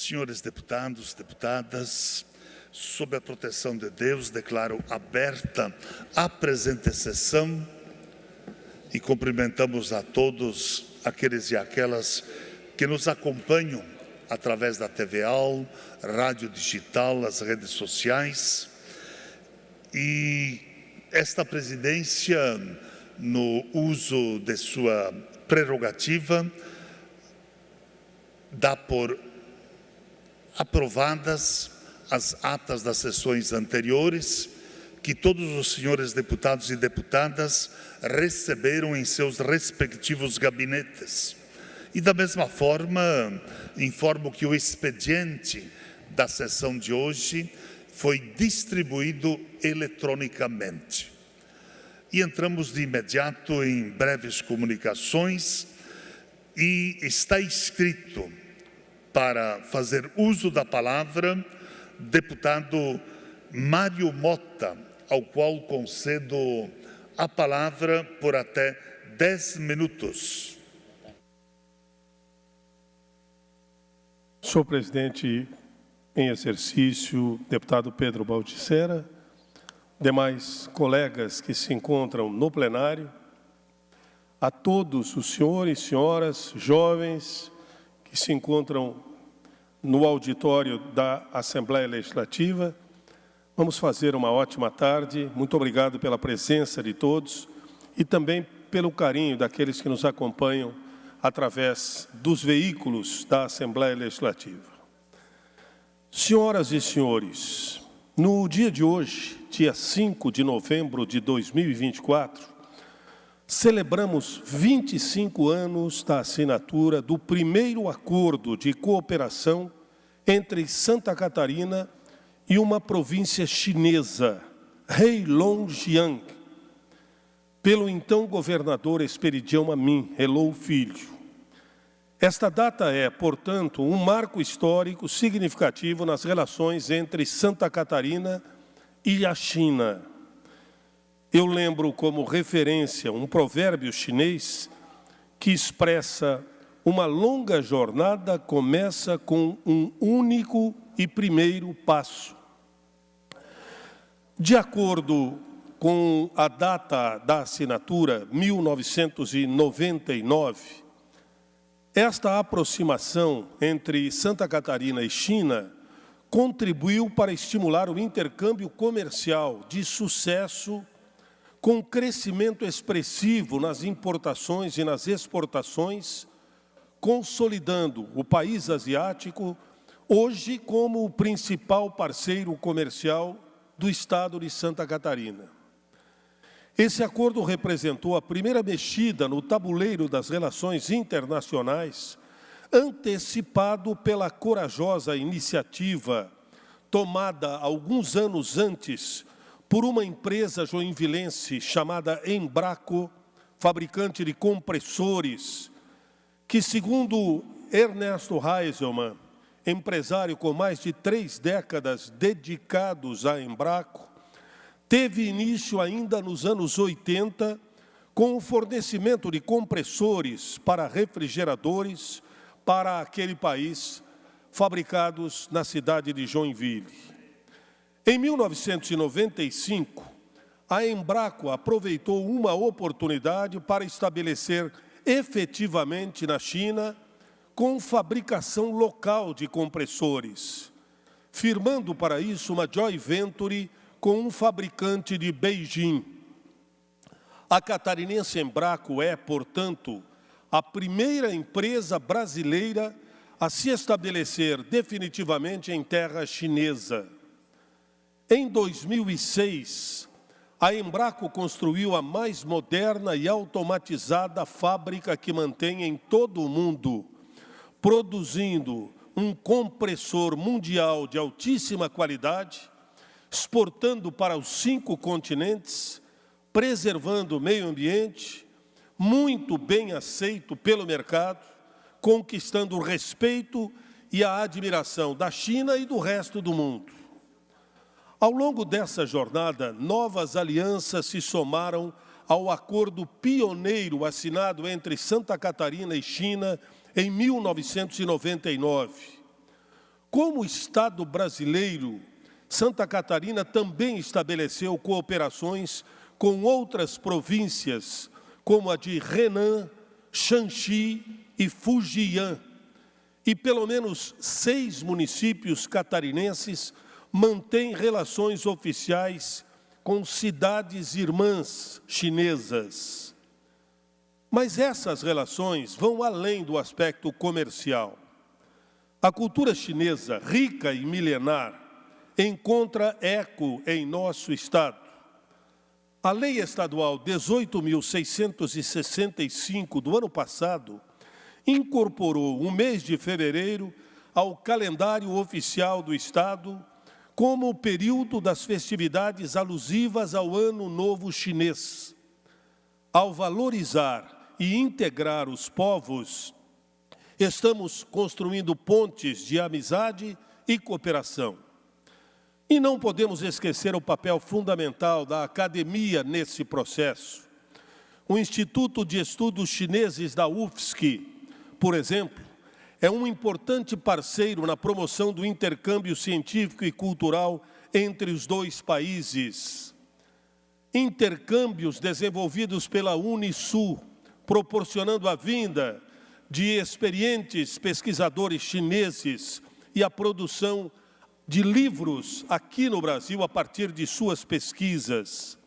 Senhores deputados, deputadas, sob a proteção de Deus, declaro aberta a presente sessão e cumprimentamos a todos aqueles e aquelas que nos acompanham através da TV-AL, rádio digital, as redes sociais. E esta presidência, no uso de sua prerrogativa, dá por aprovadas as atas das sessões anteriores, que todos os senhores deputados e deputadas receberam em seus respectivos gabinetes. E da mesma forma, informo que o expediente da sessão de hoje foi distribuído eletronicamente. E entramos de imediato em breves comunicações e está escrito para fazer uso da palavra deputado Mário Mota, ao qual concedo a palavra por até 10 minutos. Senhor presidente em exercício, deputado Pedro Baldissera, demais colegas que se encontram no plenário, a todos os senhores, senhoras, jovens que se encontram no auditório da Assembleia Legislativa, vamos fazer uma ótima tarde. Muito obrigado pela presença de todos e também pelo carinho daqueles que nos acompanham através dos veículos da Assembleia Legislativa. Senhoras e senhores, no dia de hoje, dia 5 de novembro de 2024, celebramos 25 anos da assinatura do primeiro acordo de cooperação entre Santa Catarina e uma província chinesa, Heilongjiang, pelo então governador Esperidião Amin, Helou Filho. Esta data é, portanto, um marco histórico significativo nas relações entre Santa Catarina e a China. Eu lembro como referência um provérbio chinês que expressa: uma longa jornada começa com um único e primeiro passo. De acordo com a data da assinatura, 1999, esta aproximação entre Santa Catarina e China contribuiu para estimular o intercâmbio comercial de sucesso, com crescimento expressivo nas importações e nas exportações, consolidando o país asiático hoje como o principal parceiro comercial do estado de Santa Catarina. Esse acordo representou a primeira mexida no tabuleiro das relações internacionais, antecipado pela corajosa iniciativa tomada alguns anos antes por uma empresa joinvilense chamada Embraco, fabricante de compressores, que, segundo Ernesto Heiselmann, empresário com mais de 3 décadas dedicados à Embraco, teve início ainda nos anos 80 com o fornecimento de compressores para refrigeradores para aquele país, fabricados na cidade de Joinville. Em 1995, a Embraco aproveitou uma oportunidade para estabelecer efetivamente na China com fabricação local de compressores, firmando para isso uma joint venture com um fabricante de Beijing. A catarinense Embraco é, portanto, a primeira empresa brasileira a se estabelecer definitivamente em terra chinesa. Em 2006, a Embraco construiu a mais moderna e automatizada fábrica que mantém em todo o mundo, produzindo um compressor mundial de altíssima qualidade, exportando para os 5 continentes, preservando o meio ambiente, muito bem aceito pelo mercado, conquistando o respeito e a admiração da China e do resto do mundo. Ao longo dessa jornada, novas alianças se somaram ao acordo pioneiro assinado entre Santa Catarina e China em 1999, como Estado brasileiro, Santa Catarina também estabeleceu cooperações com outras províncias, como a de Henan, Shanxi e Fujian. E pelo menos 6 municípios catarinenses mantêm relações oficiais com cidades irmãs chinesas. Mas essas relações vão além do aspecto comercial. A cultura chinesa, rica e milenar, encontra eco em nosso Estado. A Lei Estadual 18.665 do ano passado incorporou o mês de fevereiro ao calendário oficial do Estado como o período das festividades alusivas ao Ano Novo Chinês. Ao valorizar e integrar os povos, estamos construindo pontes de amizade e cooperação. E não podemos esquecer o papel fundamental da academia nesse processo. O Instituto de Estudos Chineses da UFSC, por exemplo, é um importante parceiro na promoção do intercâmbio científico e cultural entre os dois países. Intercâmbios desenvolvidos pela Unisul, proporcionando a vinda de experientes pesquisadores chineses e a produção de livros aqui no Brasil a partir de suas pesquisas.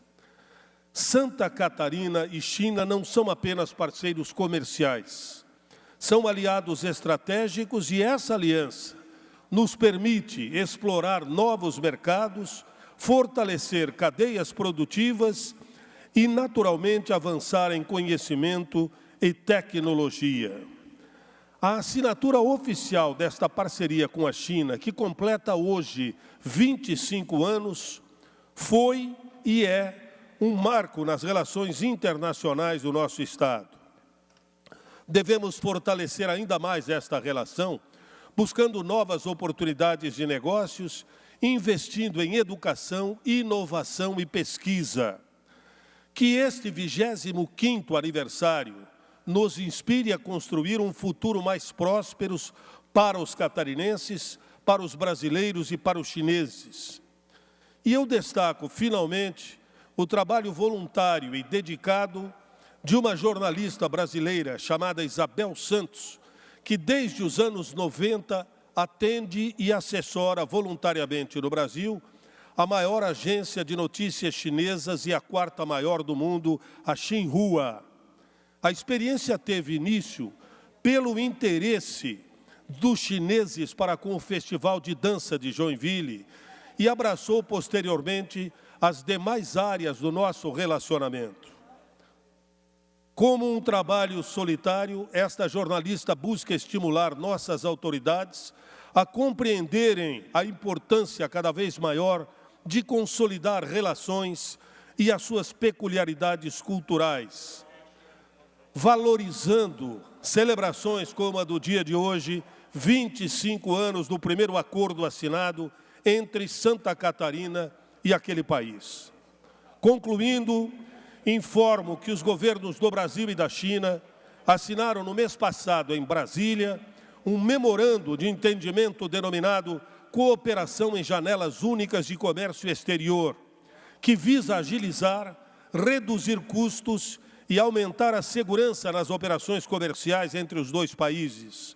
Santa Catarina e China não são apenas parceiros comerciais, são aliados estratégicos e essa aliança nos permite explorar novos mercados, fortalecer cadeias produtivas e, naturalmente, avançar em conhecimento e tecnologia. A assinatura oficial desta parceria com a China, que completa hoje 25 anos, foi e é um marco nas relações internacionais do nosso Estado. Devemos fortalecer ainda mais esta relação, buscando novas oportunidades de negócios, investindo em educação, inovação e pesquisa. Que este 25º aniversário nos inspire a construir um futuro mais próspero para os catarinenses, para os brasileiros e para os chineses. E eu destaco, finalmente, o trabalho voluntário e dedicado de uma jornalista brasileira chamada Isabel Santos, que desde os anos 90 atende e assessora voluntariamente no Brasil a maior agência de notícias chinesas e a 4ª maior do mundo, a Xinhua. A experiência teve início pelo interesse dos chineses para com o Festival de Dança de Joinville e abraçou posteriormente as demais áreas do nosso relacionamento. Como um trabalho solitário, esta jornalista busca estimular nossas autoridades a compreenderem a importância cada vez maior de consolidar relações e as suas peculiaridades culturais, valorizando celebrações como a do dia de hoje, 25 anos do primeiro acordo assinado entre Santa Catarina e aquele país. Concluindo, informo que os governos do Brasil e da China assinaram no mês passado, em Brasília, um memorando de entendimento denominado Cooperação em Janelas Únicas de Comércio Exterior, que visa agilizar, reduzir custos e aumentar a segurança nas operações comerciais entre os dois países.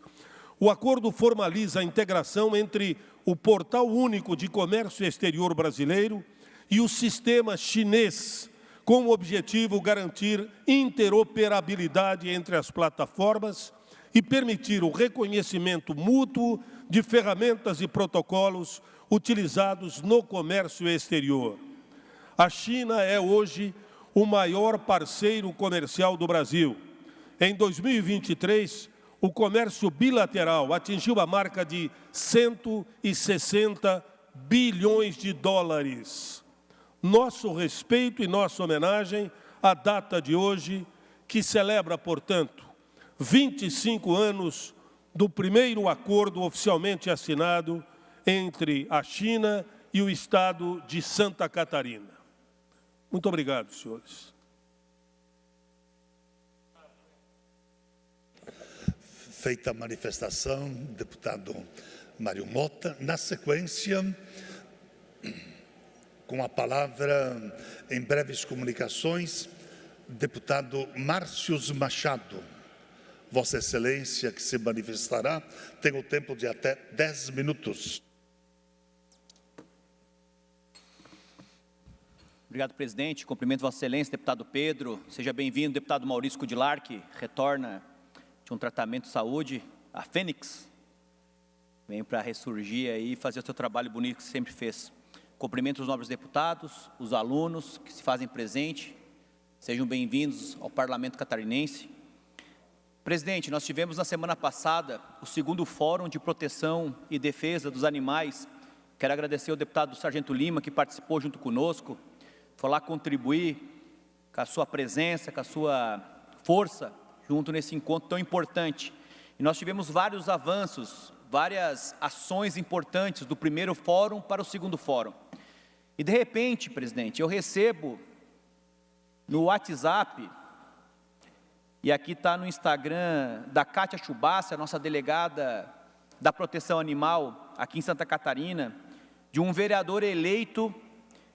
O acordo formaliza a integração entre o Portal Único de Comércio Exterior brasileiro e o sistema chinês, com o objetivo de garantir interoperabilidade entre as plataformas e permitir o reconhecimento mútuo de ferramentas e protocolos utilizados no comércio exterior. A China é hoje o maior parceiro comercial do Brasil. Em 2023, o comércio bilateral atingiu a marca de 160 bilhões de dólares. Nosso respeito e nossa homenagem à data de hoje, que celebra, portanto, 25 anos do primeiro acordo oficialmente assinado entre a China e o Estado de Santa Catarina. Muito obrigado, senhores. Feita a manifestação, deputado Mário Mota. Na sequência, com a palavra, em breves comunicações, deputado Márcios Machado. Vossa Excelência, que se manifestará, tem o tempo de até 10 minutos. Obrigado, presidente. Cumprimento Vossa Excelência, deputado Pedro. Seja bem-vindo, deputado Maurício Kudilar, que retorna de um tratamento de saúde, a Fênix. Vem para ressurgir aí e fazer o seu trabalho bonito que sempre fez. Cumprimento os nobres deputados, os alunos que se fazem presente. Sejam bem-vindos ao Parlamento Catarinense. Presidente, nós tivemos na semana passada o 2º Fórum de Proteção e Defesa dos Animais. Quero agradecer ao deputado Sargento Lima, que participou junto conosco. Foi lá contribuir com a sua presença, com a sua força, junto nesse encontro tão importante. E nós tivemos vários avanços, várias ações importantes do 1º fórum para o 2º fórum. E de repente, presidente, eu recebo no WhatsApp, e aqui está no Instagram da Kátia Chubassi, a nossa delegada da proteção animal aqui em Santa Catarina, de um vereador eleito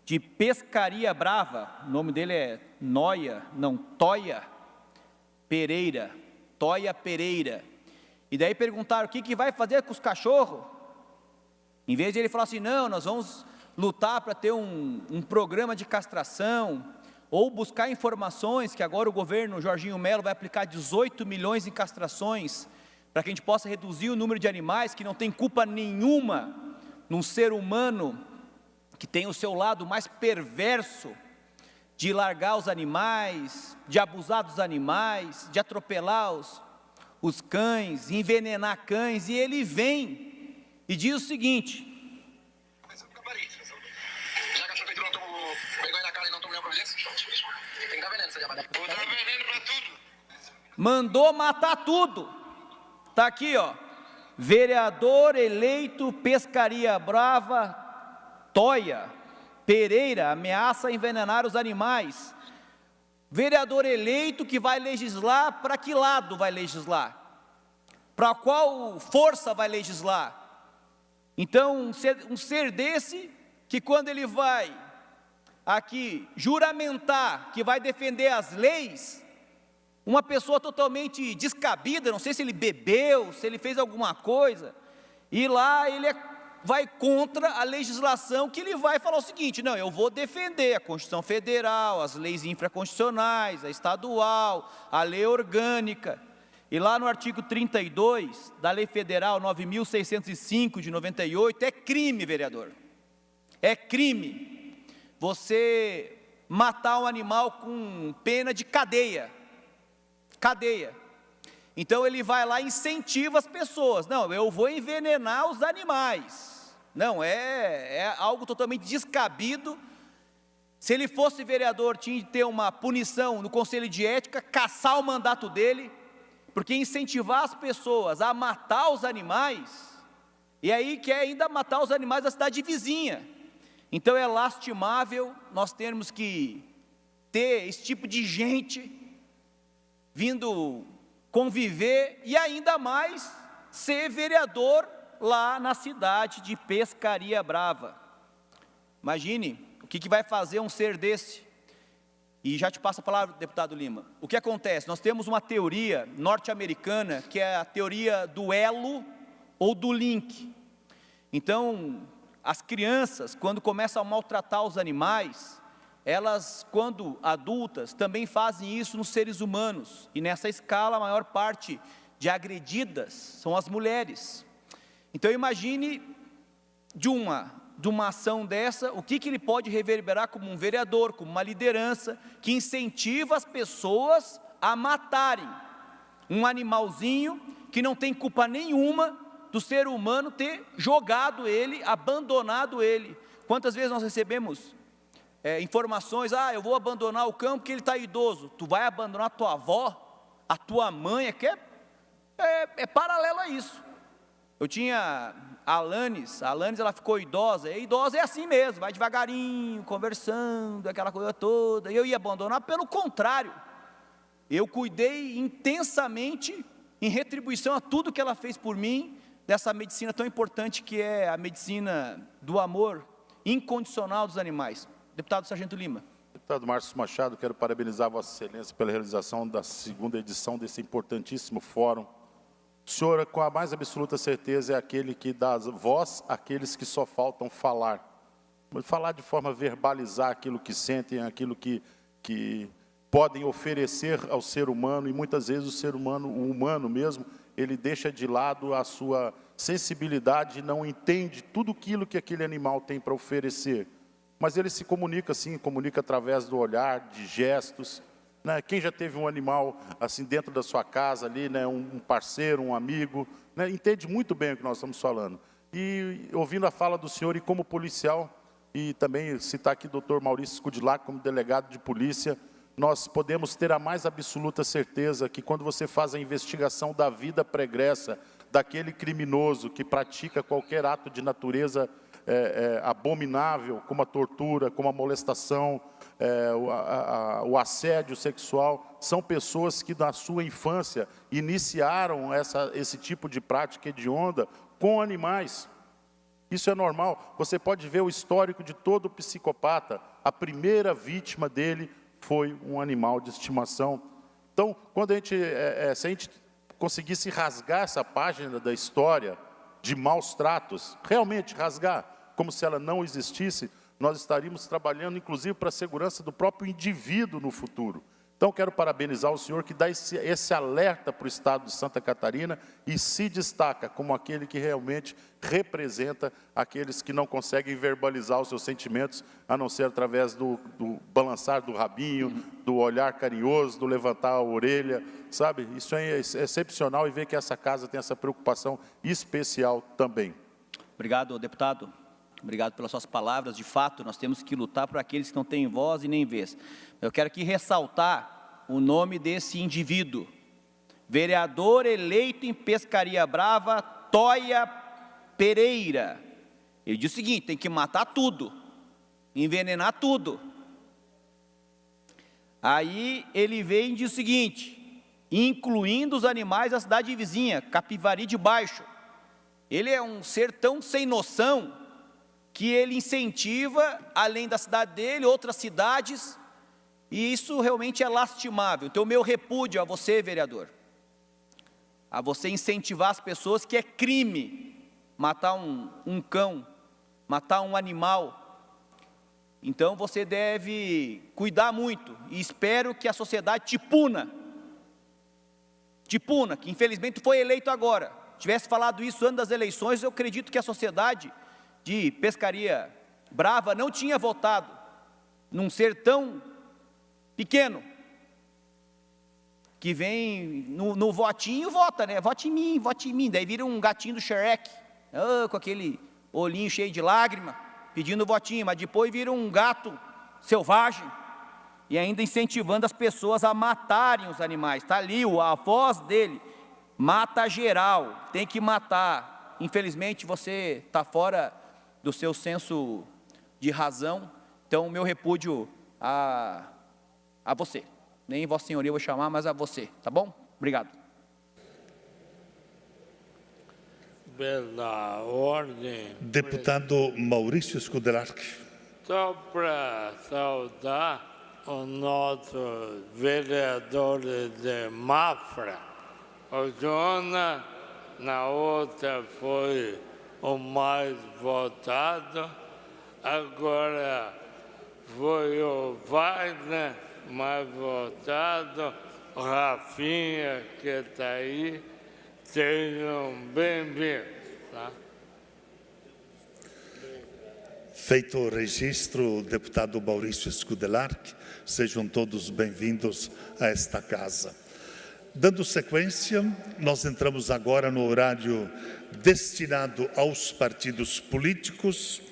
de Pescaria Brava, o nome dele é Toia Pereira, e daí perguntaram o que vai fazer com os cachorros, em vez de ele falar assim, não, nós vamos lutar para ter um programa de castração, ou buscar informações, que agora o governo Jorginho Melo vai aplicar 18 milhões em castrações, para que a gente possa reduzir o número de animais que não tem culpa nenhuma num ser humano, que tem o seu lado mais perverso, de largar os animais, de abusar dos animais, de atropelar os cães, envenenar cães, e ele vem e diz o seguinte: mandou matar tudo. Está aqui, ó, vereador eleito Pescaria Brava, Toia Pereira, ameaça envenenar os animais. Vereador eleito que vai legislar, para que lado vai legislar? Para qual força vai legislar? Então, um ser desse, que quando ele vai aqui juramentar que vai defender as leis, uma pessoa totalmente descabida, não sei se ele bebeu, se ele fez alguma coisa, e lá ele vai contra a legislação, que ele vai falar o seguinte, não, eu vou defender a Constituição Federal, as leis infraconstitucionais, a estadual, a lei orgânica. E lá no artigo 32 da Lei Federal 9.605 de 98, é crime, vereador, é crime você matar um animal com pena de cadeia. Então ele vai lá e incentiva as pessoas, não, eu vou envenenar os animais. Não, é algo totalmente descabido. Se ele fosse vereador, tinha de ter uma punição no Conselho de Ética, cassar o mandato dele, porque incentivar as pessoas a matar os animais, e aí quer ainda matar os animais da cidade vizinha. Então é lastimável nós termos que ter esse tipo de gente vindo conviver, e ainda mais ser vereador lá na cidade de Pescaria Brava. Imagine o que vai fazer um ser desse. E já te passo a palavra, deputado Lima. O que acontece? Nós temos uma teoria norte-americana, que é a teoria do elo ou do link. Então, as crianças, quando começam a maltratar os animais, elas, quando adultas, também fazem isso nos seres humanos. E nessa escala, a maior parte de agredidas são as mulheres. Então imagine de uma ação dessa, o que ele pode reverberar como um vereador, como uma liderança, que incentiva as pessoas a matarem um animalzinho que não tem culpa nenhuma do ser humano ter jogado ele, abandonado ele. Quantas vezes nós recebemos informações, eu vou abandonar o cão porque ele está idoso. Tu vai abandonar a tua avó, a tua mãe, é paralelo a isso. Eu tinha a Alanis ela ficou idosa, e idosa é assim mesmo, vai devagarinho, conversando, aquela coisa toda, e eu ia abandonar, pelo contrário, eu cuidei intensamente, em retribuição a tudo que ela fez por mim, dessa medicina tão importante que é a medicina do amor incondicional dos animais. Deputado Sargento Lima. Deputado Márcio Machado, quero parabenizar Vossa Excelência pela realização da segunda edição desse importantíssimo fórum. O senhor, com a mais absoluta certeza, é aquele que dá voz àqueles que só faltam falar. Falar de forma a verbalizar aquilo que sentem, aquilo que podem oferecer ao ser humano, e muitas vezes o ser humano, o humano mesmo, ele deixa de lado a sua sensibilidade e não entende tudo aquilo que aquele animal tem para oferecer. Mas ele se comunica assim, comunica através do olhar, de gestos. Né? Quem já teve um animal assim dentro da sua casa, ali, né? Um parceiro, um amigo, né? Entende muito bem o que nós estamos falando. E ouvindo a fala do senhor e como policial, e também citar aqui o doutor Maurício Scudlac como delegado de polícia, nós podemos ter a mais absoluta certeza que quando você faz a investigação da vida pregressa daquele criminoso que pratica qualquer ato de natureza abominável, como a tortura, como a molestação, o assédio sexual, são pessoas que na sua infância iniciaram esse tipo de prática hedionda com animais. Isso é normal. Você pode ver o histórico de todo psicopata. A primeira vítima dele foi um animal de estimação. Então, quando se a gente conseguisse rasgar essa página da história de maus tratos, realmente rasgar, como se ela não existisse, nós estaríamos trabalhando, inclusive, para a segurança do próprio indivíduo no futuro. Então, quero parabenizar o senhor que dá esse alerta para o Estado de Santa Catarina e se destaca como aquele que realmente representa aqueles que não conseguem verbalizar os seus sentimentos, a não ser através do balançar do rabinho, do olhar carinhoso, do levantar a orelha, sabe? Isso é excepcional e ver que essa casa tem essa preocupação especial também. Obrigado, deputado. Obrigado pelas suas palavras. De fato, nós temos que lutar por aqueles que não têm voz e nem vez. Eu quero aqui ressaltar o nome desse indivíduo. Vereador eleito em Pescaria Brava, Toia Pereira. Ele diz o seguinte: tem que matar tudo, envenenar tudo. Aí ele vem e diz o seguinte: incluindo os animais da cidade vizinha, Capivari de Baixo. Ele é um ser tão sem noção que ele incentiva, além da cidade dele, outras cidades, e isso realmente é lastimável. Então, o meu repúdio a você, vereador, a você incentivar as pessoas que é crime matar um cão, matar um animal. Então, você deve cuidar muito, e espero que a sociedade te puna, que infelizmente foi eleito agora. Tivesse falado isso antes das eleições, eu acredito que a sociedade de Pescaria Brava não tinha votado num ser tão pequeno, que vem no votinho, vota, né? Vote em mim, daí vira um gatinho do Shrek, com aquele olhinho cheio de lágrima, pedindo votinho, mas depois vira um gato selvagem, e ainda incentivando as pessoas a matarem os animais. Está ali a voz dele: mata geral, tem que matar. Infelizmente você está fora do seu senso de razão. Então, meu repúdio a você. Nem Vossa Senhoria eu vou chamar, mas a você, tá bom? Obrigado. Pela ordem. Deputado Maurício Scudlac. Só para saudar o nosso vereador de Mafra. O Jonas, na outra foi o mais votado, agora foi o Wagner, mais votado, o Rafinha, que está aí, sejam bem-vindos. Tá? Feito o registro, deputado Maurício Scudlac, sejam todos bem-vindos a esta casa. Dando sequência, nós entramos agora no horário destinado aos partidos políticos,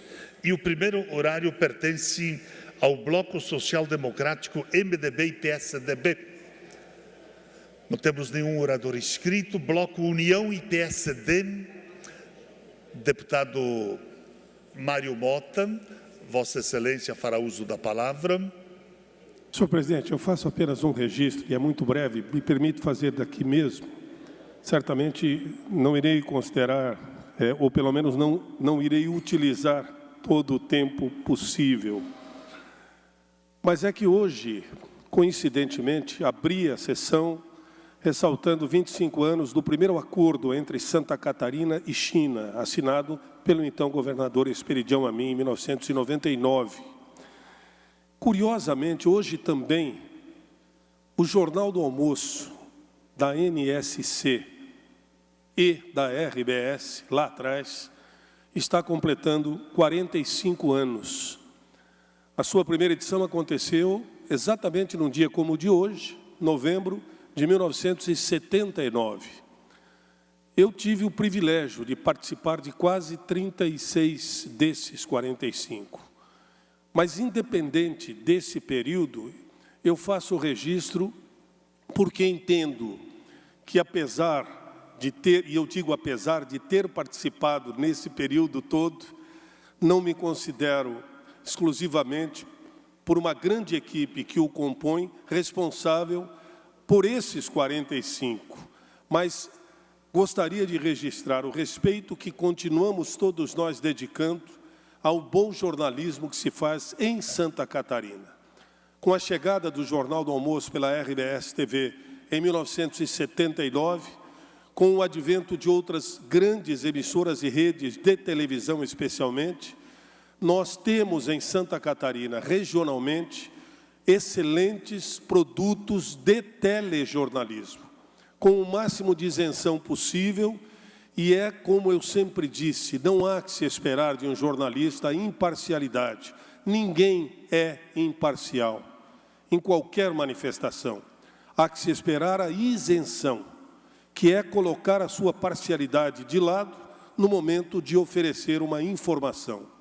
e o primeiro horário pertence ao Bloco Social Democrático, MDB e PSDB. Não temos nenhum orador inscrito. Bloco União e PSD, deputado Mário Mota, Vossa Excelência fará uso da palavra. Senhor presidente, eu faço apenas um registro, e é muito breve, me permito fazer daqui mesmo, certamente não irei considerar, ou pelo menos não irei utilizar todo o tempo possível. Mas é que hoje, coincidentemente, abri a sessão ressaltando 25 anos do primeiro acordo entre Santa Catarina e China, assinado pelo então governador Esperidião Amin, em 1999. Curiosamente, hoje também, o Jornal do Almoço da NSC e da RBS, lá atrás, está completando 45 anos. A sua primeira edição aconteceu exatamente num dia como o de hoje, novembro de 1979. Eu tive o privilégio de participar de quase 36 desses 45. Mas, independente desse período, eu faço o registro porque entendo que, apesar de ter, e eu digo apesar de ter participado nesse período todo, não me considero exclusivamente, por uma grande equipe que o compõe, responsável por esses 45, mas gostaria de registrar o respeito que continuamos todos nós dedicando ao bom jornalismo que se faz em Santa Catarina. Com a chegada do Jornal do Almoço pela RBS-TV em 1979, com o advento de outras grandes emissoras e redes de televisão especialmente, nós temos em Santa Catarina, regionalmente, excelentes produtos de telejornalismo, com o máximo de isenção possível, e é, como eu sempre disse, não há que se esperar de um jornalista a imparcialidade. Ninguém é imparcial em qualquer manifestação. Há que se esperar a isenção, que é colocar a sua parcialidade de lado no momento de oferecer uma informação.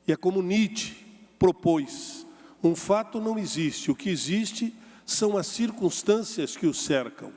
E é como Nietzsche propôs: um fato não existe, o que existe são as circunstâncias que o cercam.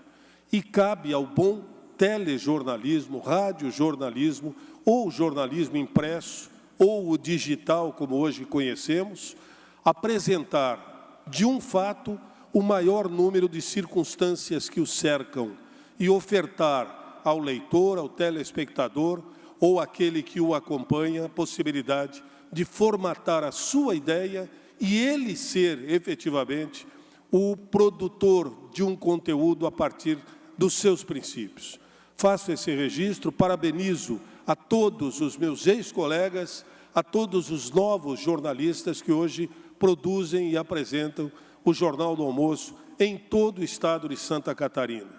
E cabe ao bom telejornalismo, radiojornalismo, ou jornalismo impresso, ou o digital, como hoje conhecemos, apresentar de um fato o maior número de circunstâncias que o cercam e ofertar ao leitor, ao telespectador, ou aquele que o acompanha, a possibilidade de formatar a sua ideia e ele ser, efetivamente, o produtor de um conteúdo a partir dos seus princípios. Faço esse registro, parabenizo a todos os meus ex-colegas, a todos os novos jornalistas que hoje produzem e apresentam o Jornal do Almoço em todo o estado de Santa Catarina.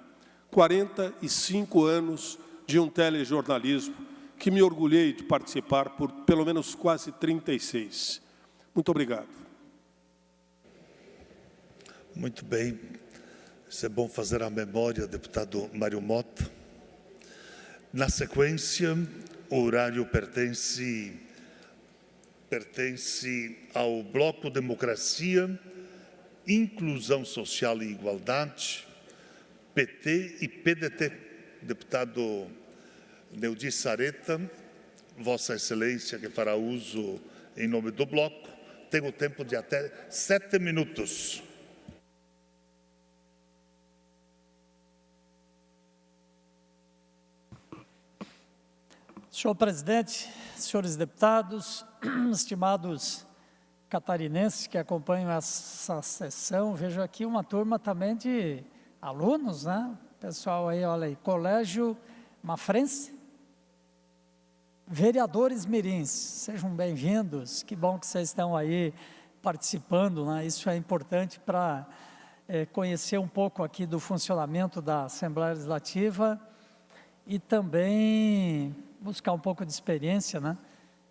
45 anos de um telejornalismo que me orgulhei de participar por pelo menos quase 36. Muito obrigado. Muito bem. Isso é bom fazer a memória, deputado Mário Mota. Na sequência, o horário pertence ao Bloco Democracia, Inclusão Social e Igualdade, PT e PDT. Deputado Neudi Sareta, Vossa Excelência, que fará uso em nome do bloco, tem o tempo de até 7 minutos. Senhor presidente, senhores deputados, estimados catarinenses que acompanham essa sessão, vejo aqui uma turma também de alunos, né? Pessoal aí, olha aí, Colégio Mafrense, vereadores mirins, sejam bem-vindos, que bom que vocês estão aí participando, né? Isso é importante para conhecer um pouco aqui do funcionamento da Assembleia Legislativa e também buscar um pouco de experiência, né?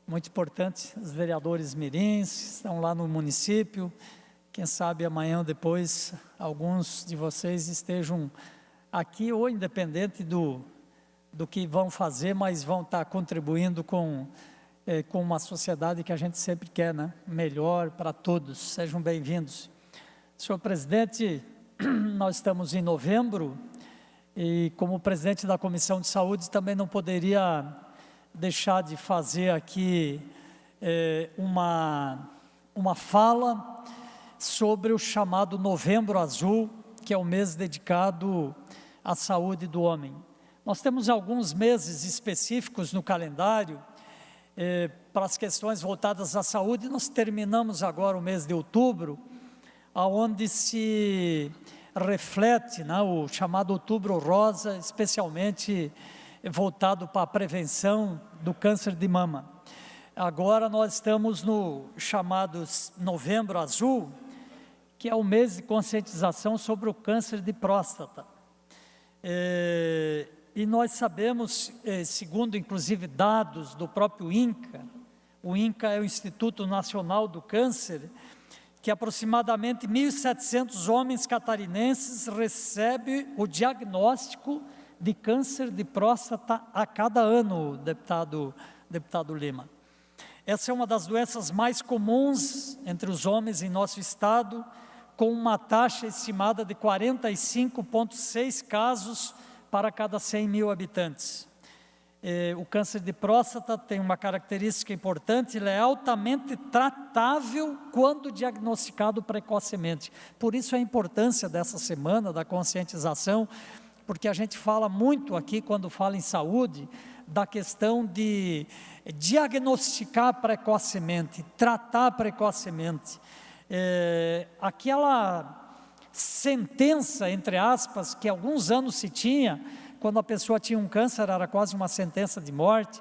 Muito importante, os vereadores mirins estão lá no município, quem sabe amanhã ou depois alguns de vocês estejam aqui, ou independente do que vão fazer, mas vão estar contribuindo com uma sociedade que a gente sempre quer, né? Melhor para todos, sejam bem-vindos. Senhor presidente, nós estamos em novembro, e como presidente da Comissão de Saúde também não poderia deixar de fazer aqui uma fala sobre o chamado Novembro Azul, que é o mês dedicado à saúde do homem. Nós temos alguns meses específicos no calendário para as questões voltadas à saúde. Nós terminamos agora o mês de outubro, onde se reflete, né, o chamado Outubro Rosa, especialmente voltado para a prevenção do câncer de mama. Agora nós estamos no chamado Novembro Azul, que é o mês de conscientização sobre o câncer de próstata. E nós sabemos, segundo inclusive dados do próprio INCA, o INCA é o Instituto Nacional do Câncer, que aproximadamente 1.700 homens catarinenses recebem o diagnóstico de câncer de próstata a cada ano, deputado Lima. Essa é uma das doenças mais comuns entre os homens em nosso estado, com uma taxa estimada de 45,6 casos para cada 100 mil habitantes. O câncer de próstata tem uma característica importante: ele é altamente tratável quando diagnosticado precocemente. Por isso a importância dessa semana da conscientização, porque a gente fala muito aqui, quando fala em saúde, da questão de diagnosticar precocemente, tratar precocemente. Aquela sentença, entre aspas, que alguns anos se tinha, quando a pessoa tinha um câncer, era quase uma sentença de morte.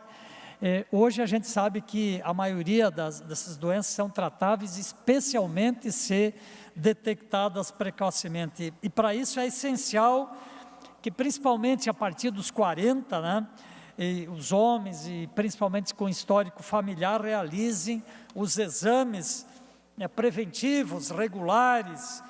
Hoje a gente sabe que a maioria dessas doenças são tratáveis, especialmente se detectadas precocemente. E para isso é essencial que, principalmente a partir dos 40, né, os homens, e principalmente com histórico familiar, realizem os exames preventivos, regulares,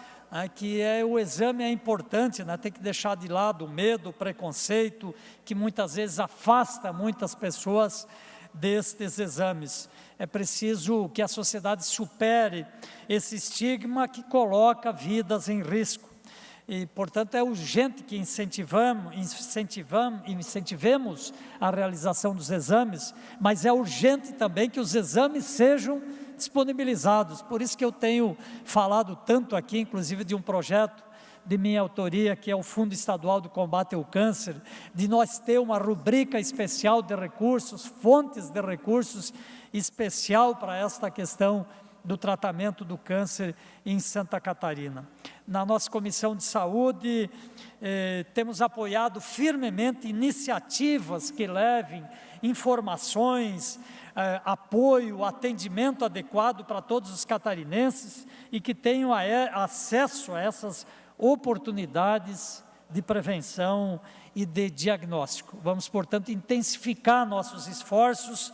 que o exame é importante, né? Tem que deixar de lado o medo, o preconceito, que muitas vezes afasta muitas pessoas destes exames. É preciso que a sociedade supere esse estigma que coloca vidas em risco. E, portanto, é urgente que incentivemos a realização dos exames, mas é urgente também que os exames sejam disponibilizados. Por isso que eu tenho falado tanto aqui, inclusive de um projeto de minha autoria, que é o Fundo Estadual do Combate ao Câncer, de nós ter uma rubrica especial de recursos, fontes de recursos especial para esta questão do tratamento do câncer em Santa Catarina. Na nossa Comissão de Saúde, temos apoiado firmemente iniciativas que levem informações, apoio, atendimento adequado para todos os catarinenses e que tenham acesso a essas oportunidades de prevenção e de diagnóstico. Vamos, portanto, intensificar nossos esforços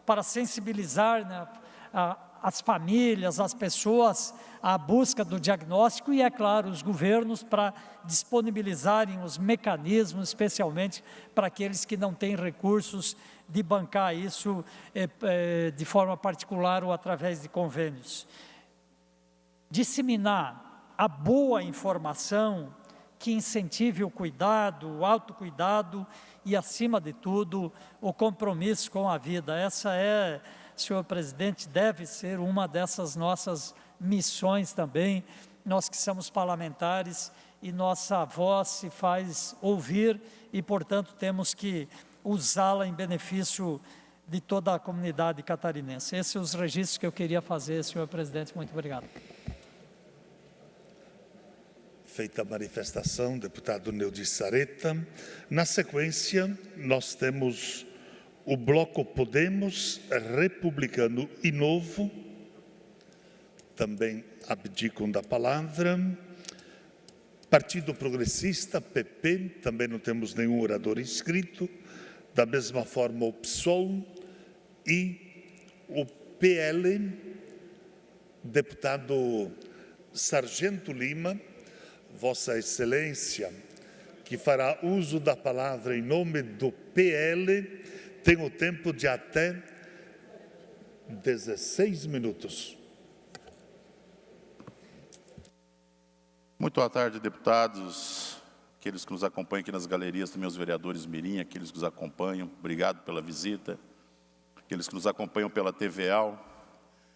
para sensibilizar, né, as famílias, as pessoas à busca do diagnóstico e, é claro, os governos para disponibilizarem os mecanismos, especialmente para aqueles que não têm recursos de bancar isso de forma particular ou através de convênios. Disseminar a boa informação que incentive o cuidado, o autocuidado e, acima de tudo, o compromisso com a vida. Essa senhor presidente, deve ser uma dessas nossas missões também. Nós que somos parlamentares e nossa voz se faz ouvir e, portanto, temos que usá-la em benefício de toda a comunidade catarinense. Esses são os registros que eu queria fazer, senhor presidente. Muito obrigado. Feita a manifestação, deputado Neudi Sareta. Na sequência, nós temos o bloco Podemos, Republicano e Novo, também abdicam da palavra. Partido Progressista, PP, também não temos nenhum orador inscrito. Da mesma forma, o PSOL e o PL, deputado Sargento Lima, Vossa Excelência, que fará uso da palavra em nome do PL, tem o tempo de até 16 minutos. Muito boa tarde, deputados, aqueles que nos acompanham aqui nas galerias, também os vereadores mirim, aqueles que nos acompanham, obrigado pela visita, aqueles que nos acompanham pela TVAL.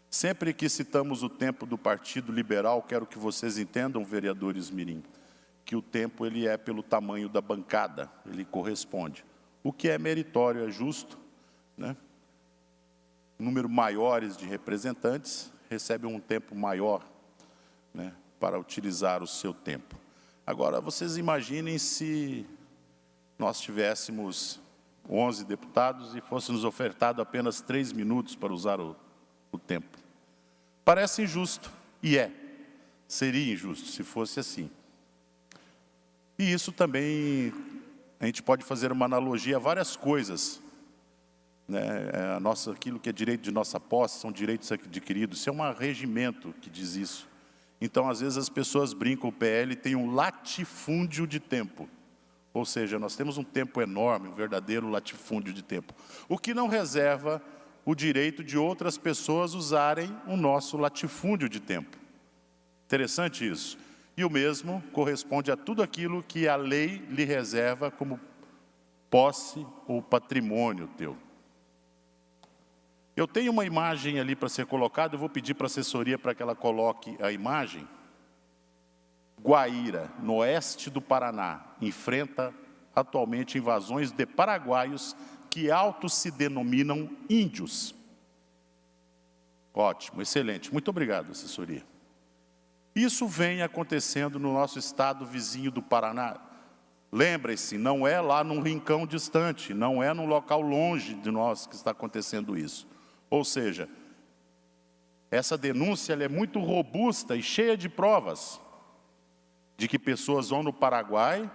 Sempre que citamos o tempo do Partido Liberal, quero que vocês entendam, vereadores mirim, que o tempo ele é pelo tamanho da bancada, ele corresponde. O que é meritório, é justo, né? Número maiores de representantes recebem um tempo maior, né, para utilizar o seu tempo. Agora, vocês imaginem se nós tivéssemos 11 deputados e fosse nos ofertado apenas 3 minutos para usar o tempo. Parece injusto, e seria injusto se fosse assim. E isso também, a gente pode fazer uma analogia a várias coisas, né? Aquilo que é direito de nossa posse, são direitos adquiridos, isso é um regimento que diz isso. Então, às vezes, as pessoas brincam, o PL tem um latifúndio de tempo. Ou seja, nós temos um tempo enorme, um verdadeiro latifúndio de tempo. O que não reserva o direito de outras pessoas usarem o nosso latifúndio de tempo. Interessante isso. E o mesmo corresponde a tudo aquilo que a lei lhe reserva como posse ou patrimônio teu. Eu tenho uma imagem ali para ser colocada, eu vou pedir para a assessoria para que ela coloque a imagem. Guaíra, no oeste do Paraná, enfrenta atualmente invasões de paraguaios que autos se denominam índios. Ótimo, excelente. Muito obrigado, assessoria. Isso vem acontecendo no nosso estado vizinho do Paraná. Lembre-se, não é lá num rincão distante, não é num local longe de nós que está acontecendo isso. Ou seja, essa denúncia ela é muito robusta e cheia de provas de que pessoas vão no Paraguai,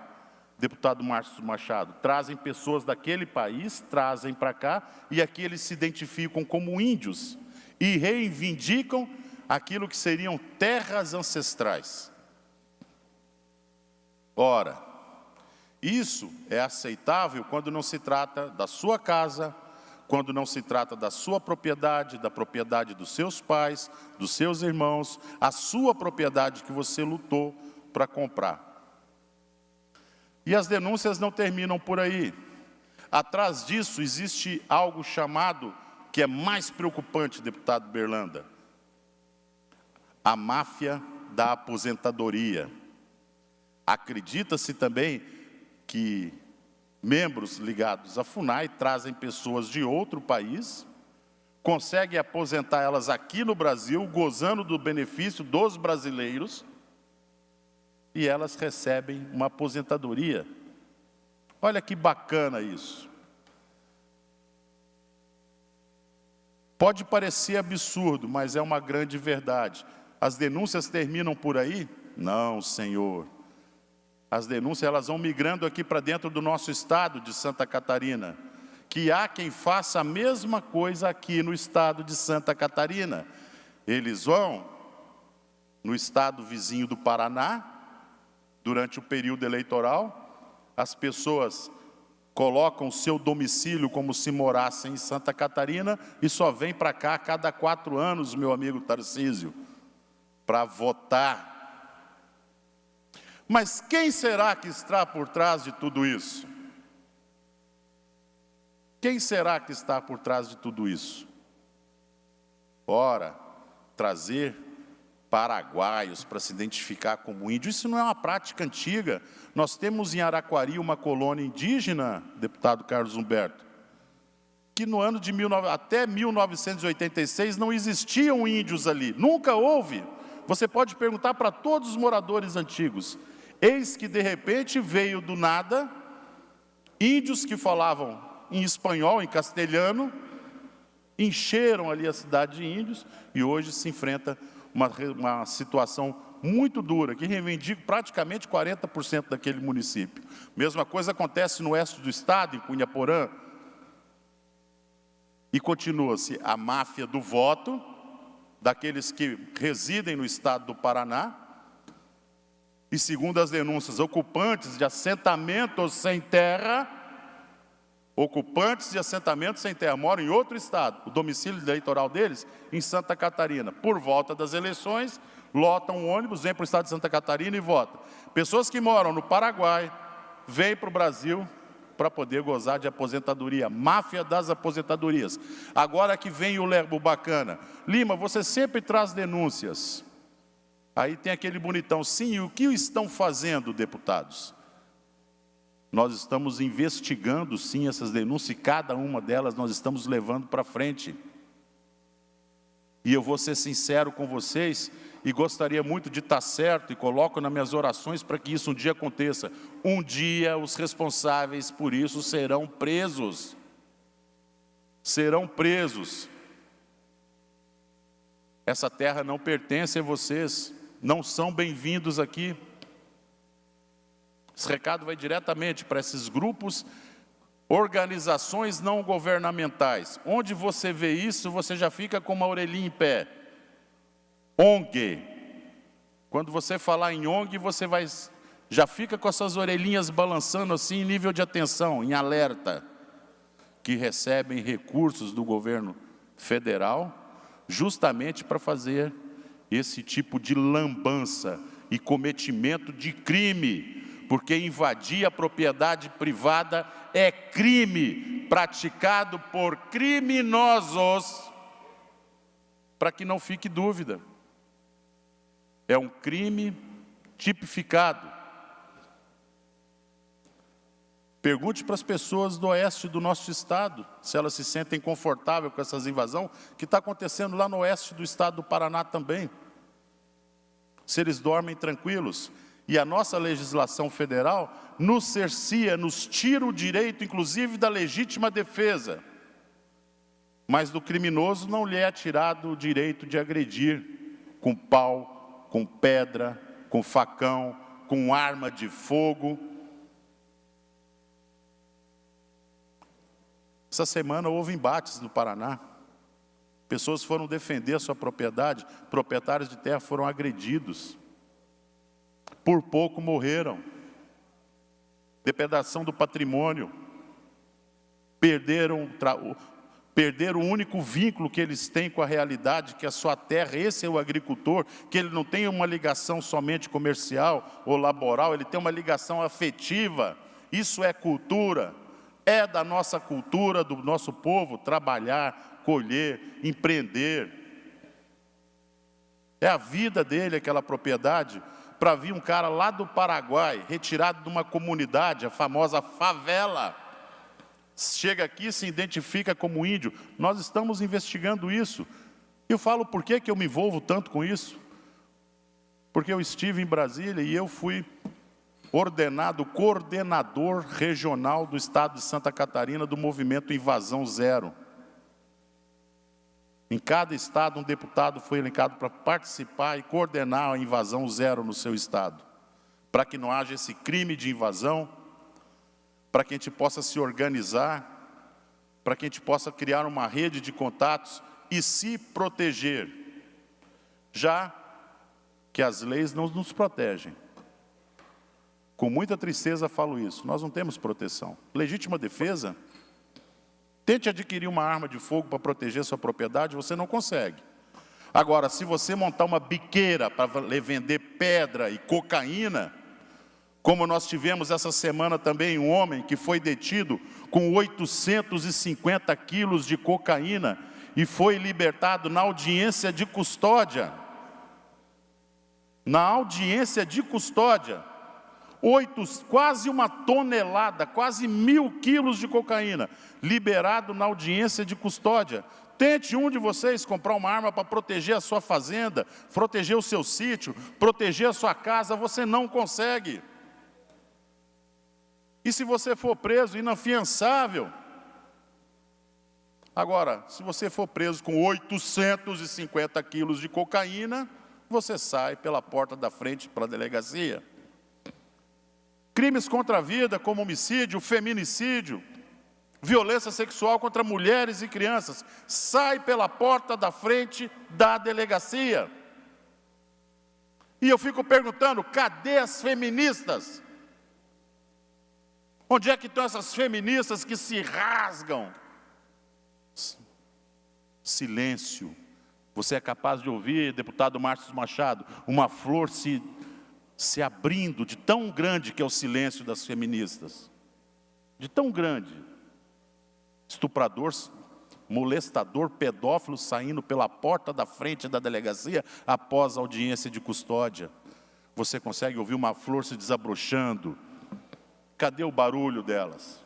deputado Márcio Machado, trazem pessoas daquele país, trazem para cá, e aqui eles se identificam como índios e reivindicam aquilo que seriam terras ancestrais. Ora, isso é aceitável quando não se trata da sua casa, quando não se trata da sua propriedade, da propriedade dos seus pais, dos seus irmãos, a sua propriedade que você lutou para comprar. E as denúncias não terminam por aí. Atrás disso existe algo chamado, que é mais preocupante, deputado Berlanda, a máfia da aposentadoria. Acredita-se também que membros ligados à FUNAI trazem pessoas de outro país, conseguem aposentar elas aqui no Brasil, gozando do benefício dos brasileiros, e elas recebem uma aposentadoria. Olha que bacana isso. Pode parecer absurdo, mas é uma grande verdade. As denúncias terminam por aí? Não, senhor. As denúncias elas vão migrando aqui para dentro do nosso estado de Santa Catarina. Que há quem faça a mesma coisa aqui no estado de Santa Catarina. Eles vão no estado vizinho do Paraná, durante o período eleitoral, as pessoas colocam o seu domicílio como se morassem em Santa Catarina e só vêm para cá a cada 4 anos, meu amigo Tarcísio, para votar. Mas quem será que está por trás de tudo isso? Quem será que está por trás de tudo isso? Ora, trazer paraguaios para se identificar como índio, isso não é uma prática antiga. Nós temos em Araquari uma colônia indígena, deputado Carlos Humberto, que no ano de até 1986 não existiam índios ali, nunca houve. Você pode perguntar para todos os moradores antigos. Eis que de repente veio do nada índios que falavam em espanhol, em castelhano, encheram ali a cidade de índios e hoje se enfrenta uma situação muito dura, que reivindica praticamente 40% daquele município. Mesma coisa acontece no oeste do estado, em Cunhaporã. E continua-se a máfia do voto, daqueles que residem no estado do Paraná, e segundo as denúncias, ocupantes de assentamentos sem terra, moram em outro estado, o domicílio eleitoral deles em Santa Catarina. Por volta das eleições, lotam um ônibus, vêm para o estado de Santa Catarina e votam. Pessoas que moram no Paraguai, vêm para o Brasil para poder gozar de aposentadoria, máfia das aposentadorias. Agora que vem o bacana. Lima, você sempre traz denúncias. Aí tem aquele bonitão, sim, e o que estão fazendo, deputados? Nós estamos investigando, sim, essas denúncias, e cada uma delas nós estamos levando para frente. E eu vou ser sincero com vocês, e gostaria muito de estar certo, e coloco nas minhas orações para que isso um dia aconteça. Um dia os responsáveis por isso serão presos. Serão presos. Essa terra não pertence a vocês, não são bem-vindos aqui. Esse recado vai diretamente para esses grupos, organizações não governamentais. Onde você vê isso, você já fica com uma orelhinha em pé. ONG. Quando você falar em ONG, você já fica com essas orelhinhas balançando assim, em nível de atenção, em alerta, que recebem recursos do governo federal, justamente para fazer esse tipo de lambança e cometimento de crime, porque invadir a propriedade privada é crime praticado por criminosos, para que não fique dúvida. É um crime tipificado. Pergunte para as pessoas do oeste do nosso estado, se elas se sentem confortáveis com essas invasões, que está acontecendo lá no oeste do estado do Paraná também. Se eles dormem tranquilos. E a nossa legislação federal nos cercia, nos tira o direito, inclusive, da legítima defesa. Mas do criminoso não lhe é tirado o direito de agredir com pau, com pedra, com facão, com arma de fogo. Essa semana houve embates no Paraná. Pessoas foram defender a sua propriedade, proprietários de terra foram agredidos. Por pouco morreram. Depredação do patrimônio. Perderam o único vínculo que eles têm com a realidade, que é a sua terra. Esse é o agricultor, que ele não tem uma ligação somente comercial ou laboral, ele tem uma ligação afetiva. Isso é cultura. É da nossa cultura, do nosso povo, trabalhar, colher, empreender. É a vida dele, aquela propriedade. Para vir um cara lá do Paraguai, retirado de uma comunidade, a famosa favela, chega aqui e se identifica como índio. Nós estamos investigando isso. Eu falo por que eu me envolvo tanto com isso? Porque eu estive em Brasília e eu fui ordenado coordenador regional do estado de Santa Catarina do movimento Invasão Zero. Em cada estado, um deputado foi elencado para participar e coordenar a invasão zero no seu estado. Para que não haja esse crime de invasão, para que a gente possa se organizar, para que a gente possa criar uma rede de contatos e se proteger. Já que as leis não nos protegem. Com muita tristeza falo isso, nós não temos proteção. Legítima defesa. Tente adquirir uma arma de fogo para proteger sua propriedade, você não consegue. Agora, se você montar uma biqueira para vender pedra e cocaína, como nós tivemos essa semana também um homem que foi detido com 850 quilos de cocaína e foi libertado na audiência de custódia. Na audiência de custódia. Quase uma tonelada, quase 1.000 quilos de cocaína, liberado na audiência de custódia. Tente um de vocês comprar uma arma para proteger a sua fazenda, proteger o seu sítio, proteger a sua casa, você não consegue. E se você for preso, inafiançável. Agora, se você for preso com 850 quilos de cocaína, você sai pela porta da frente para a delegacia. Crimes contra a vida, como homicídio, feminicídio, violência sexual contra mulheres e crianças, sai pela porta da frente da delegacia. E eu fico perguntando, cadê as feministas? Onde é que estão essas feministas que se rasgam? Silêncio. Você é capaz de ouvir, deputado Márcio Machado, uma flor se abrindo, de tão grande que é o silêncio das feministas. De tão grande. Estuprador molestador, pedófilo saindo pela porta da frente da delegacia após a audiência de custódia. Você consegue ouvir uma flor se desabrochando. Cadê o barulho delas?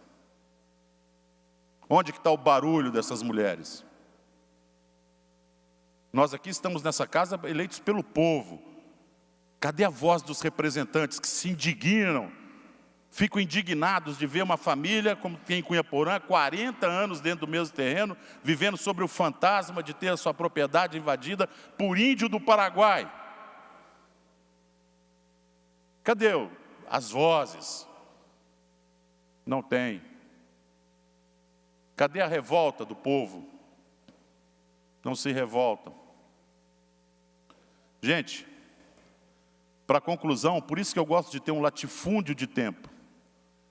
Onde que está o barulho dessas mulheres? Nós aqui estamos nessa casa eleitos pelo povo. Cadê a voz dos representantes que se indignam? Ficam indignados de ver uma família, como tem em Cunhaporã, 40 anos dentro do mesmo terreno, vivendo sobre o fantasma de ter a sua propriedade invadida por índio do Paraguai. Cadê as vozes? Não tem. Cadê a revolta do povo? Não se revoltam. Gente, para conclusão, por isso que eu gosto de ter um latifúndio de tempo.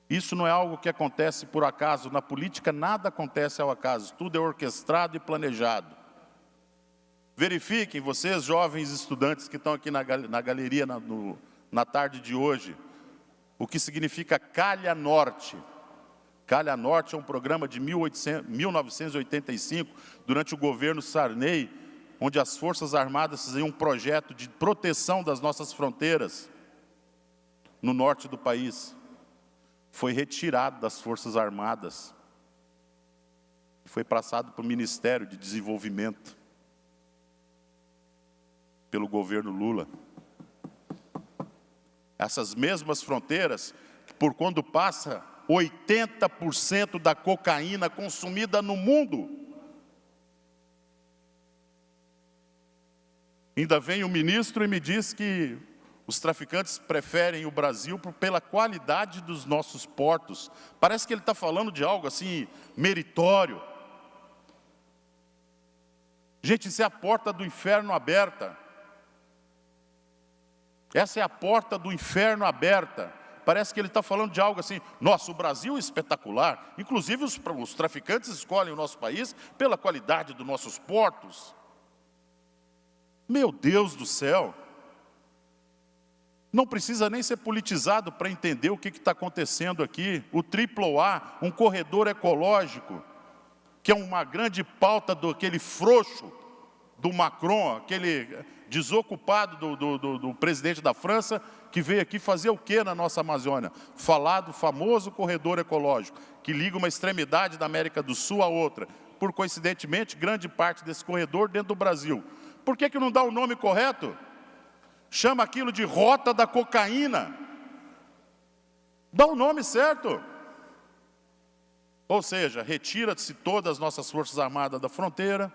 Isso não é algo que acontece por acaso. Na política nada acontece ao acaso, tudo é orquestrado e planejado. Verifiquem, vocês jovens estudantes que estão aqui na galeria na tarde de hoje, o que significa Calha Norte. Calha Norte é um programa de 1985, durante o governo Sarney, onde as Forças Armadas faziam um projeto de proteção das nossas fronteiras no norte do país. Foi retirado das Forças Armadas. Foi passado para o Ministério de Desenvolvimento, pelo governo Lula. Essas mesmas fronteiras, por quando passa 80% da cocaína consumida no mundo. Ainda vem o ministro e me diz que os traficantes preferem o Brasil pela qualidade dos nossos portos. Parece que ele está falando de algo assim, meritório. Gente, isso é a porta do inferno aberta. Essa é a porta do inferno aberta. Parece que ele está falando de algo assim, nossa, o Brasil é espetacular. Inclusive os traficantes escolhem o nosso país pela qualidade dos nossos portos. Meu Deus do céu. Não precisa nem ser politizado para entender o que está acontecendo aqui. O AAA, um corredor ecológico, que é uma grande pauta daquele frouxo do Macron, aquele desocupado do presidente da França, que veio aqui fazer o que na nossa Amazônia? Falar do famoso corredor ecológico, que liga uma extremidade da América do Sul a outra. Por coincidentemente, grande parte desse corredor dentro do Brasil. Por que não dá o nome correto? Chama aquilo de rota da cocaína. Dá o nome certo. Ou seja, retira-se todas as nossas forças armadas da fronteira,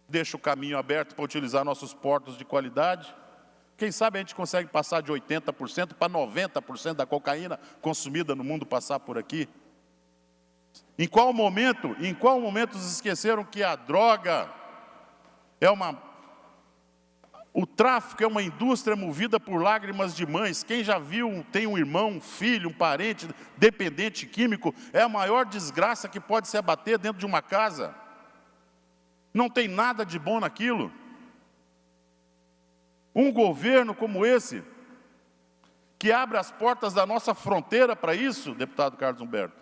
deixa o caminho aberto para utilizar nossos portos de qualidade. Quem sabe a gente consegue passar de 80% para 90% da cocaína consumida no mundo passar por aqui. Em qual momento se esqueceram que a droga é o tráfico é uma indústria movida por lágrimas de mães. Quem já viu, tem um irmão, um filho, um parente dependente químico, é a maior desgraça que pode se abater dentro de uma casa. Não tem nada de bom naquilo. Um governo como esse, que abre as portas da nossa fronteira para isso, deputado Carlos Humberto,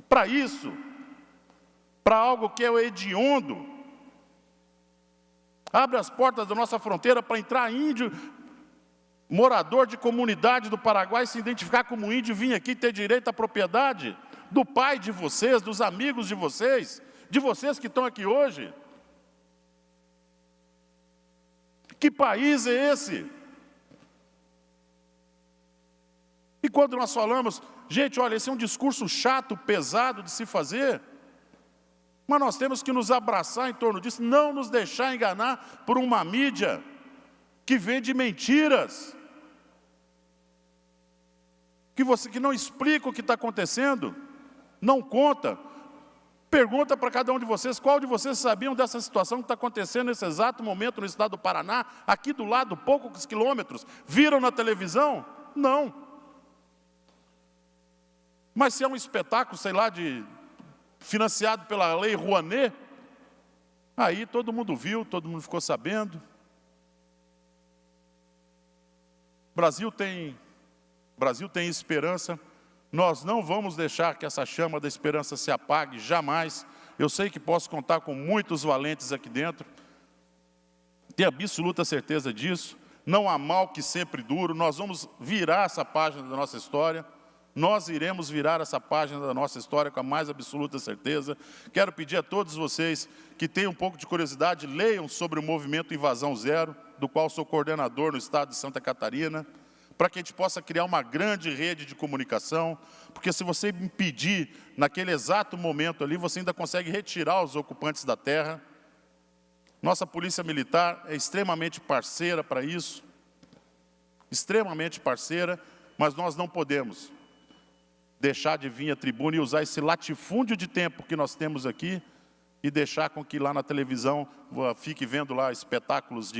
para isso, para algo que é o hediondo, abre as portas da nossa fronteira para entrar índio, morador de comunidade do Paraguai, se identificar como índio, vir aqui ter direito à propriedade do pai de vocês, dos amigos de vocês que estão aqui hoje. Que país é esse? E quando nós falamos, gente, olha, esse é um discurso chato, pesado de se fazer, mas nós temos que nos abraçar em torno disso, não nos deixar enganar por uma mídia que vende mentiras, que não explica o que está acontecendo, não conta. Pergunta para cada um de vocês, qual de vocês sabiam dessa situação que está acontecendo nesse exato momento no estado do Paraná, aqui do lado, poucos quilômetros? Viram na televisão? Não. Mas se é um espetáculo, sei lá, financiado pela Lei Rouanet, aí todo mundo viu, todo mundo ficou sabendo. Brasil tem esperança. Nós não vamos deixar que essa chama da esperança se apague, jamais. Eu sei que posso contar com muitos valentes aqui dentro, tenho absoluta certeza disso. Não há mal que sempre dure. Nós vamos virar essa página da nossa história. Nós iremos virar essa página da nossa história com a mais absoluta certeza. Quero pedir a todos vocês que tenham um pouco de curiosidade, leiam sobre o movimento Invasão Zero, do qual sou coordenador no estado de Santa Catarina, para que a gente possa criar uma grande rede de comunicação, porque se você impedir naquele exato momento ali, você ainda consegue retirar os ocupantes da terra. Nossa Polícia Militar é extremamente parceira para isso, extremamente parceira, mas nós não podemos deixar de vir à tribuna e usar esse latifúndio de tempo que nós temos aqui e deixar com que lá na televisão fique vendo lá espetáculos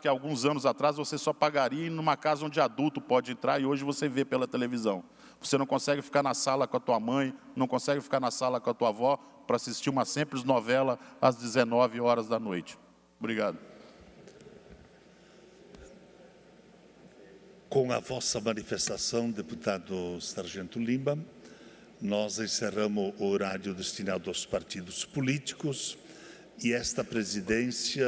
que há alguns anos atrás você só pagaria numa casa onde adulto pode entrar e hoje você vê pela televisão. Você não consegue ficar na sala com a tua mãe, não consegue ficar na sala com a tua avó para assistir uma simples novela às 19 horas da noite. Obrigado. Com a vossa manifestação, deputado Sargento Lima, nós encerramos o horário destinado aos partidos políticos e esta presidência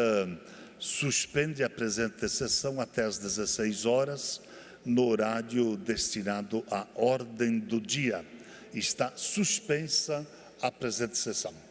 suspende a presente sessão até às 16 horas, no horário destinado à ordem do dia. Está suspensa a presente sessão.